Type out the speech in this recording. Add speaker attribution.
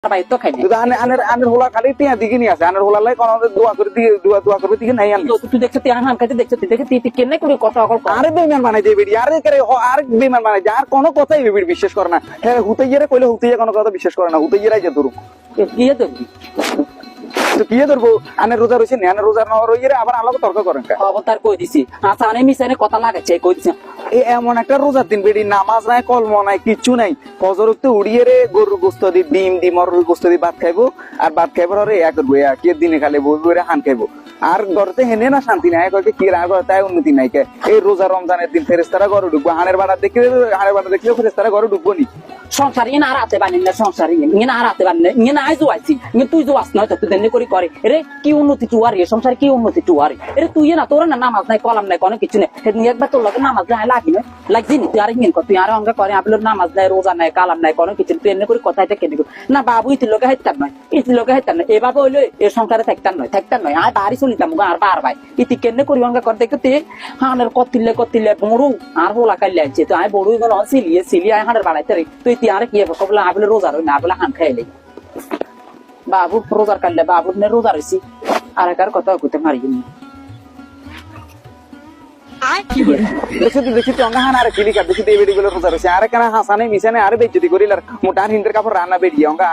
Speaker 1: ভাই তো খাইনি
Speaker 2: কিন্তু আনের হোলা খালি টিয়া দিকে নিয়ে আছে আনের হোলা লাই কোন দোয়া করে দিয়ে দোয়া করবে দিকে নাই আমি
Speaker 1: তুই দেখছ তুই হাম খাইতে দেখছ তুই দেখে তুই কেনে করে কথা অকল
Speaker 2: আরে বেমান বানাই দেবে আরে করে আর বেমান বানাই আর কোনো কথাই বেবি বিশ্বাস করে না হ্যাঁ হুতাইয়ারে কইলে হুতাইয়া কোনো কথা বিশ্বাস করে না হুতাইয়ারাই যে ধরুক
Speaker 1: কি দেখবি
Speaker 2: তো কি ধরবো আনের রোজা রইছে না আনের রোজা না রইরে আবার আমাকে তর্ক করেন কা
Speaker 1: অবতার কই দিছি আচ্ছা আনে মিছানে কথা লাগাচ্ছে কই দিছি
Speaker 2: এই এমন একটা রোজার দিন বেডি নামাজ নাই কলম নাই কিচ্ছু নাই ফজর উঠতে উড়িয়ে রে গরুর গোস্ত দি ডিম আর গোস্ত দি ভাত খাইবো আর ভাত খাইবার পরে এক বইয়া কি দিনে খালে বই রে হান খাইবো আর ঘরতে হেনে না শান্তি নাই কয়েকে কি রাগ তাই উন্নতি নাই কে এই রোজা রমজানের দিন ফেরেস্তারা ঘরে ঢুকবো হানের বাড়া দেখলে ফেরেস্তারা ঘরে ঢুকবো নি
Speaker 1: সংসার ইয়ে আর হাতে বানিয়ে না সংসার ইয়ে আর হাতে বানিয়ে ইয়ে না আইজো আইছি ইয়ে তুই জো আস নয় তো তুই দেন করে করে রে কি উন্নতি টুয়ারি সংসার কি উন্নতি টুয়ারি রে তুই না তোর না নামাজ নাই কলাম নাই কোনো কিছু নেই হে একবার তোর লাগে নামাজ নাই লাগি না লাগছি নি তুই আর ইয়ে তুই আর অঙ্গ করে আপনার নামাজ নাই রোজা নাই কালাম নাই কোনো কিছু তুই এনে করে কথা এটা কেন না বাবু ইতি লোকে হাইতাম নয় ইতি লোকে হাইতাম নয় এভাবে হইলে এ সংসারে থাকতাম নয় আর বাড়ি চলিতাম আর বার ভাই ইতি কেনে করি অঙ্গ করে দেখতে হানের কতিলে বড়ু আর হোলা কাইলে আছে তো আই বড়ু গেল সিলিয়ে আই হানের বাড়াইতে রে তুই তি আর কি কবলা আবলে রোজা রই না আবলে হান খাইলে বাবু রোজার কাটলে বাবু নে রোজা রইছি আর একার কথা কইতে মারি নি
Speaker 2: দেখছি অঙ্গা হান আর কিলিকা দেখছি এই বেডি গুলো রোজা রয়েছে আর কেন হাসানে মিশানে আর বেজ্জতি করিলার মোটার হিন্দের কাপড় রান্না বেরিয়ে অঙ্গা